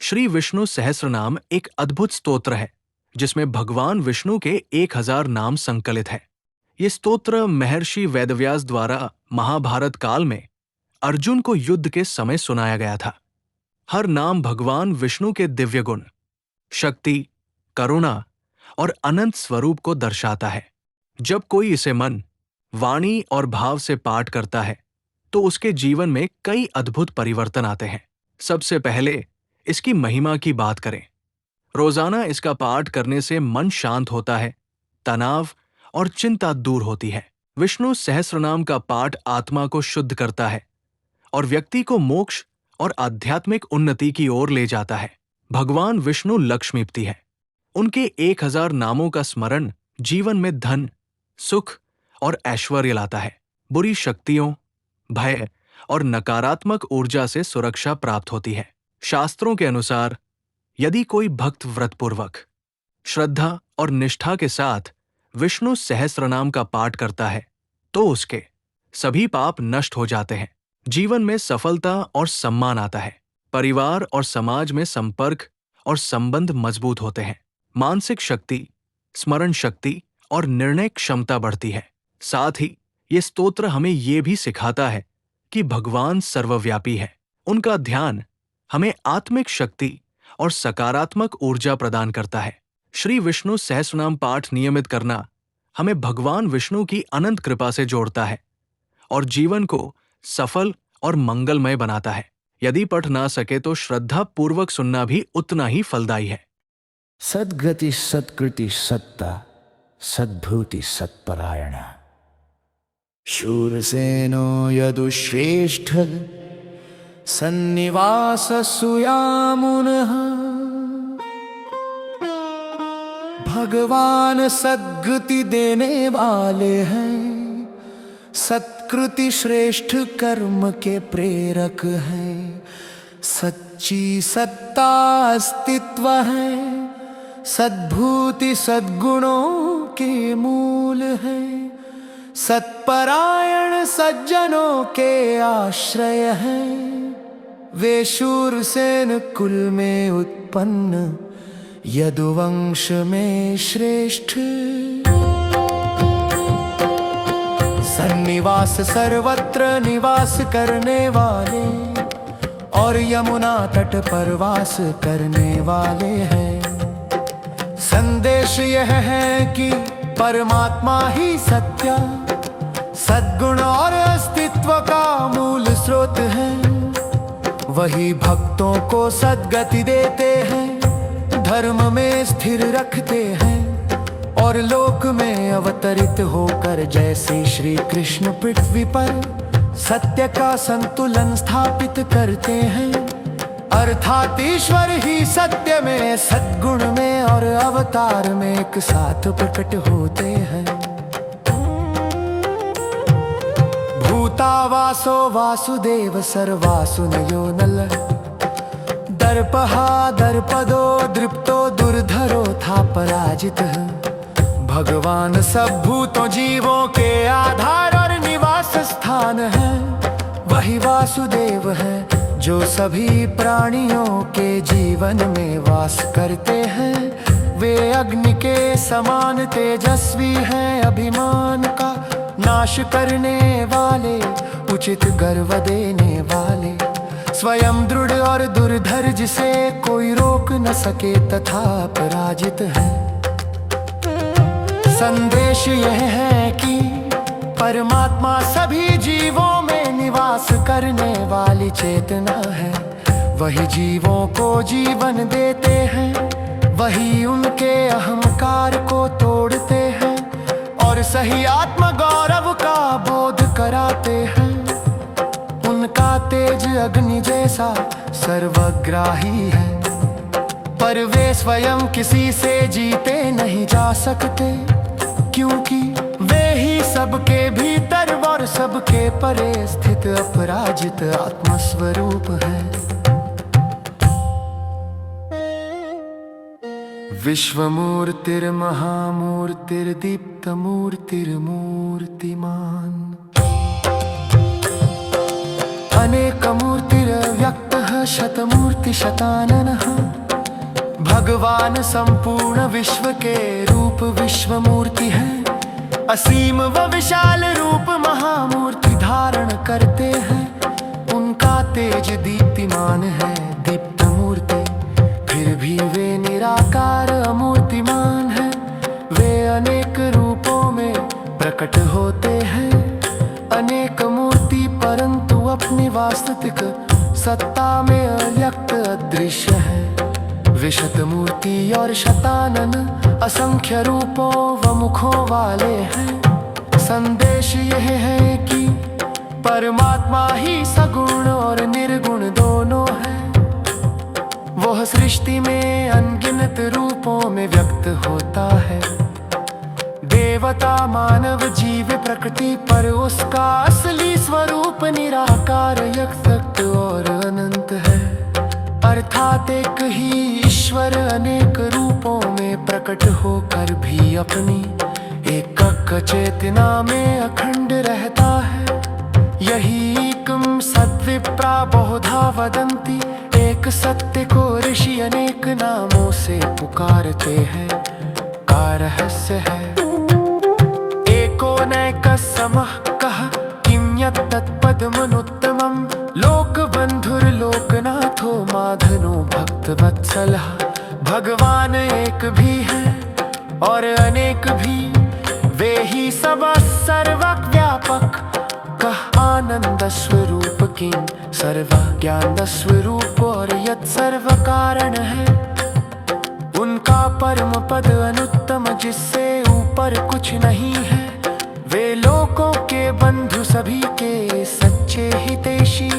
श्री विष्णु सहस्रनाम एक अद्भुत स्तोत्र है जिसमें भगवान विष्णु के 1000 नाम संकलित हैं। ये स्तोत्र महर्षि वेदव्यास द्वारा महाभारत काल में अर्जुन को युद्ध के समय सुनाया गया था। हर नाम भगवान विष्णु के दिव्य गुण, शक्ति, करुणा और अनंत स्वरूप को दर्शाता है। जब कोई इसे मन, वाणी और भाव से पाठ करता है तो उसके जीवन में कई अद्भुत परिवर्तन आते हैं। सबसे पहले इसकी महिमा की बात करें। रोजाना इसका पाठ करने से मन शांत होता है, तनाव और चिंता दूर होती है। विष्णु सहस्रनाम का पाठ आत्मा को शुद्ध करता है और व्यक्ति को मोक्ष और आध्यात्मिक उन्नति की ओर ले जाता है। भगवान विष्णु लक्ष्मीपति है। उनके 1000 नामों का स्मरण जीवन में धन, सुख और ऐश्वर्य लाता है। बुरी शक्तियों, भय और नकारात्मक ऊर्जा से सुरक्षा प्राप्त होती है। शास्त्रों के अनुसार यदि कोई भक्त व्रतपूर्वक, श्रद्धा और निष्ठा के साथ विष्णु सहस्रनाम का पाठ करता है तो उसके सभी पाप नष्ट हो जाते हैं। जीवन में सफलता और सम्मान आता है। परिवार और समाज में संपर्क और संबंध मजबूत होते हैं। मानसिक शक्ति, स्मरण शक्ति और निर्णय क्षमता बढ़ती है। साथ ही ये स्तोत्र हमें ये भी सिखाता है कि भगवान सर्वव्यापी है। उनका ध्यान हमें आत्मिक शक्ति और सकारात्मक ऊर्जा प्रदान करता है। श्री विष्णु सहस्रनाम पाठ नियमित करना हमें भगवान विष्णु की अनंत कृपा से जोड़ता है और जीवन को सफल और मंगलमय बनाता है। यदि पढ़ ना सके तो श्रद्धा पूर्वक सुनना भी उतना ही फलदायी है। सद्गति सत्कृति सत्ता सद्भूति सत्परायण शूरसेनो यदुश्रेष्ठ सन्निवास सुयामुनः भगवान सद्गति देने वाले हैं, सत्कृति श्रेष्ठ कर्म के प्रेरक हैं। सच्ची सत्ता अस्तित्व है, सद्भूति सद्गुणों के मूल है। सत्परायण सज्जनों के आश्रय हैं। वे शूरसेन कुल में उत्पन्न यदुवंश में श्रेष्ठ। सन्निवास सर्वत्र निवास करने वाले और यमुना तट पर वास करने वाले हैं। संदेश यह है कि परमात्मा ही सत्य, सद्गुण और अस्तित्व का मूल स्रोत है। वही भक्तों को सद्गति देते हैं, धर्म में स्थिर रखते हैं और लोक में अवतरित होकर जैसे श्री कृष्ण पृथ्वी पर सत्य का संतुलन स्थापित करते हैं। अर्थात ईश्वर ही सत्य में, सद्गुण में और अवतार में एक साथ प्रकट होते हैं। भूतावासो वासुदेव सर्वासुनयो नल दर्पहा दर्पदो दृप्तो दुर्धरो था पराजित। भगवान सब भूतों जीवों के आधार और निवास स्थान है। वही वासुदेव है जो सभी प्राणियों के जीवन में वास करते हैं। वे अग्नि के समान तेजस्वी हैं, अभिमान का नाश करने वाले, उचित गर्व देने वाले, स्वयं दृढ़ और दुर्धर जिसे कोई रोक न सके तथा पराजित है। संदेश यह है कि परमात्मा सभी जीवों में निवास करने वाली चेतना है। वही जीवों को जीवन देते हैं, वही उनके अहंकार को तोड़ते हैं और सही आत्म गौरव का बोध कराते हैं। उनका तेज अग्नि जैसा सर्वग्राही है, पर वे स्वयं किसी से जीते नहीं जा सकते, क्योंकि वे ही सबके भीतर और सबके परे स्थित अपराजित आत्मस्वरूप है। विश्वमूर्तिर्महामूर्तिर्दीप्तमूर्तिर्मूर्तिमान् अनेकमूर्तिर्व्यक्तः शतमूर्ति शताननः। भगवान संपूर्ण विश्व के रूप विश्व मूर्ति है। असीम व विशाल रूप महामूर्ति धारण करते हैं। उनका तेज दीप्तिमान है दीप्त मूर्ति, फिर भी वे निराकार अमूर्तिमान है। वे अनेक रूपों में प्रकट होते हैं, अनेक मूर्ति, परंतु अपनी वास्तविक सत्ता में अव्यक्त अदृश्य है। विशत मूर्ति और शतानन असंख्य रूपों व मुखों वाले हैं। संदेश यह है कि परमात्मा ही सगुण और निर्गुण दोनों है। वह सृष्टि में अनगिनत रूपों में व्यक्त होता है। देवता, मानव, जीव, प्रकृति, पर उसका असली स्वरूप निराकार, यक्त और अनंत है। अर्थात एक ही ईश्वर अनेक रूपों में प्रकट होकर भी अपनी एकक चेतना में अखंड रहता है। यही एकम सद्विप्रा बहुधा वदन्ति, एक सत्य को ऋषि अनेक नामों से पुकारते हैं का रहस्य है। एको नैकः समः कः किं यत्तत्पदमनुत्तमम्, लोकबन्धुर्लोकनाथो माधनो भक्तवत्सलः। भगवान एक भी है और अनेक भी, वे ही सब सर्वव्यापक कः आनंद स्वरूप किं सर्व ज्ञान स्वरूप और यत् सर्व कारण है। उनका परम पद अनुत्तम, जिससे ऊपर कुछ नहीं है। वे लोकों के बंधु, सभी के सच्चे हितैषी,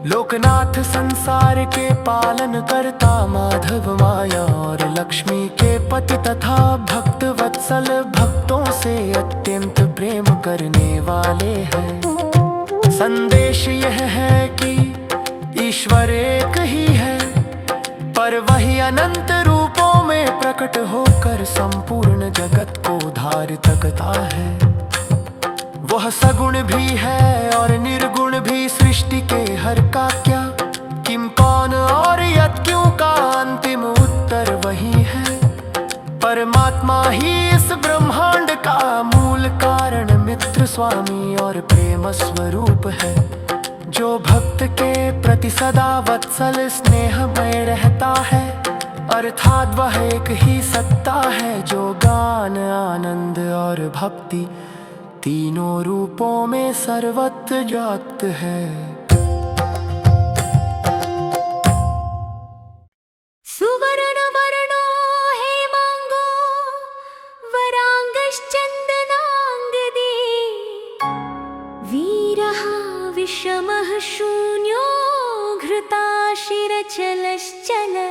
लोकनाथ, संसार के पालन करता, माधव, माया और लक्ष्मी के पति तथा भक्त वत्सल, भक्तों से अत्यंत प्रेम करने वाले हैं। संदेश यह है कि ईश्वर एक ही है, पर वही अनंत रूपों में प्रकट होकर संपूर्ण जगत को धारित करता है। वह सगुण भी है और निर्गुण भी, सृष्टि के हर का क्या, किम, कौन और यत् क्यों का अंतिम उत्तर वही है। परमात्मा ही इस ब्रह्मांड का मूल कारण, मित्र, स्वामी और प्रेम स्वरूप है। जो भक्त के प्रति सदा वत्सल स्नेहमय रहता है, अर्थात वह एक ही सत्ता है जो ज्ञान, आनंद और भक्ति तीनों रूपों में सर्वत्र व्याप्त है। सुवर्ण वर्णो हेमांगो वरांगश्चंदनांगदी, वीरः विषमः शून्यो घृताशिरचलश्चलः।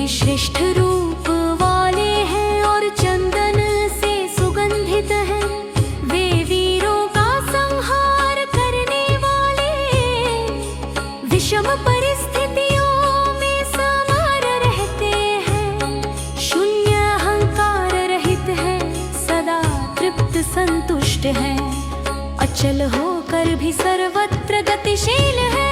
श्रेष्ठ रूप वाले हैं और चंदन से सुगंधित हैं। वे वीरों का संहार करने वाले, विषम परिस्थितियों में समर रहते हैं। शून्य अहंकार रहित है, सदा तृप्त संतुष्ट है, अचल होकर भी सर्वत्र गतिशील है।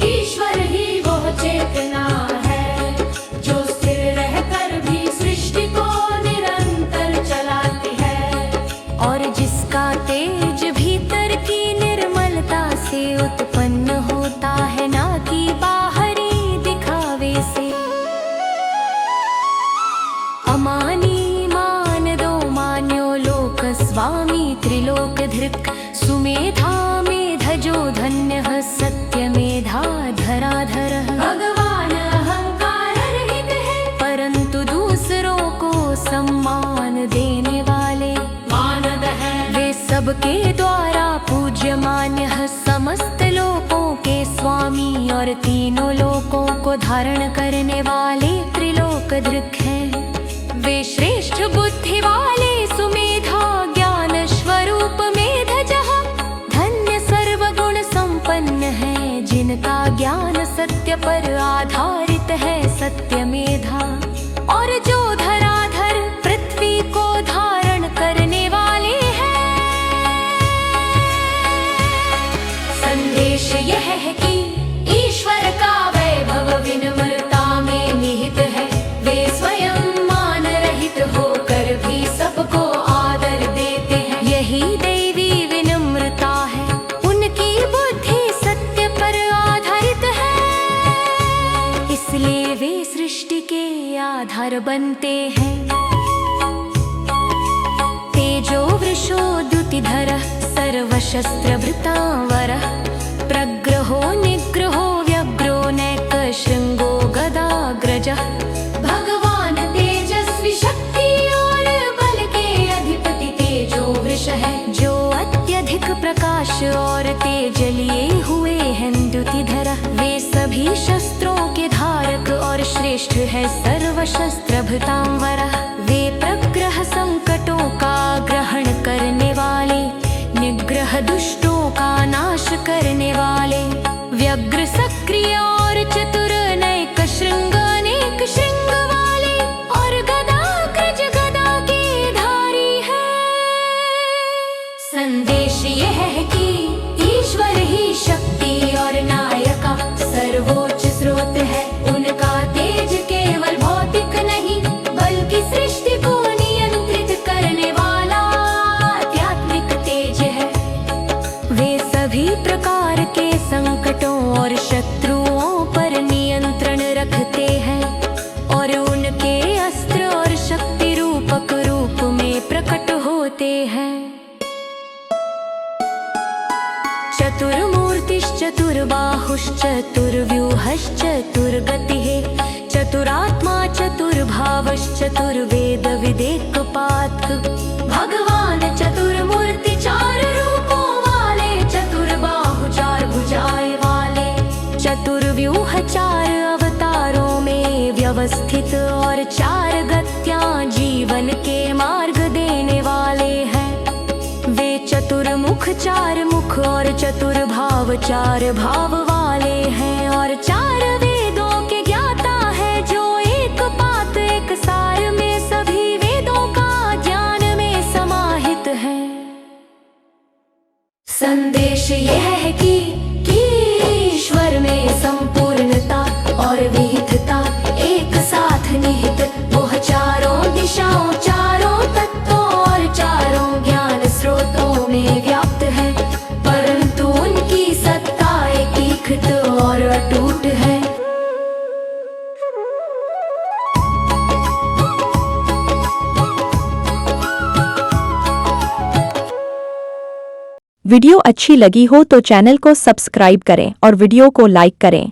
ईश्वर ही वो चेतना है जो स्थिर रहकर भी सृष्टि को निरंतर चलाती है, और जिसका तेज भीतर की निर्मलता से उत्पन्न होता है, ना कि बाहरी दिखावे से। अमानी मान दो मान्यो लोक स्वामी, त्रिलोक धृक् सुमेधा मेधजो धन्यः, सत्य मेधा धराधरः। भगवान अहंकार रहित है, परंतु दूसरों को सम्मान देने सबके द्वारा पूज्यमान्य है, समस्त लोकों के स्वामी और तीनों लोकों को धारण करने वाले त्रिलोकधृक हैं। वे श्रेष्ठ बुद्धि वाले सुमेधा ज्ञान स्वरूप मेधजः, धन्य सर्वगुण संपन्न है, जिनका ज्ञान सत्य पर आधारित है, सत्य मेधा। और जो धराधर पृथ्वी को धारण करने वाले हैं। संदेश यह है कि ईश्वर का वैभव विनम्रता में निहित है। वे स्वयं मान रहित होकर भी सबको आदर देते हैं। यही दैवी विनम्रता है, उनकी बुद्धि सत्य पर आधारित है, इसलिए वे सृष्टि के आधार बनते हैं। तेजो वृषो द्युतिधरः सर्वशस्त्रभृतांवरः, प्रग्रहो निग्रहो व्यग्रो नैकशृंगो गदाग्रजः। भगवान तेजस्वी शक्ति और बल के अधिपति तेजो वृष है, जो अत्यधिक प्रकाश और तेज लिए हुए हैं द्युतिधरः। वे सभी शस्त्रों के धारक और श्रेष्ठ है, सर्वशस्त्रभृतांवरः। वे प्रग्रह संकटों का ग्रहण करने वाले, निग्रह दुष्टों का नाश करने वाले, व्यग्र सक्रिय और चतुर नैक शृंग अनेक श्रृंग वाले, और गदाग्रज गदा के धारी है। संदेश यह है कि ईश्वर ही शक्ति और नायका सर्वोच्च स्रोत है। उनका तेज केवल भौतिक नहीं, बल्कि सृष्टि को नियंत्रित करने वाला आध्यात्मिक तेज है। वे सभी प्रकार के संकटों और शत्रुओं पर नियंत्रण रखते हैं, और उनके अस्त्र और शक्ति रूपक रूप में प्रकट होते हैं। चतुर्बाहुश्चतुर्व्यूहश्चतुर्गतिः, चतुरात्मा चतुर्भावश्चतुर्वेद विदेकपात्। भगवान चतुर्मूर्ति चार रूपों वाले, चतुर्बाहु चार भुजाएं वाले, चतुर्व्यूह चार अवतारों में व्यवस्थित, और चार गतियां जीवन के मार्ग देने वाले हैं। वे चतुर्मुख चार मुख और चतुर्भाव चार भाव वाले हैं, और चार वेदों के ज्ञाता है, जो एक पात एक सार में सभी वेदों का ज्ञान में समाहित है। संदेश यह है कि ईश्वर में संपूर्णता और विहितता एक साथ निहित, वह चारों दिशाओं चारों तत्वों और चारों ज्ञान स्रोतों में व्याप्त है, परंतु उनकी सत्ता एकीकृत और अटूट है। वीडियो अच्छी लगी हो तो चैनल को सब्सक्राइब करें और वीडियो को लाइक करें।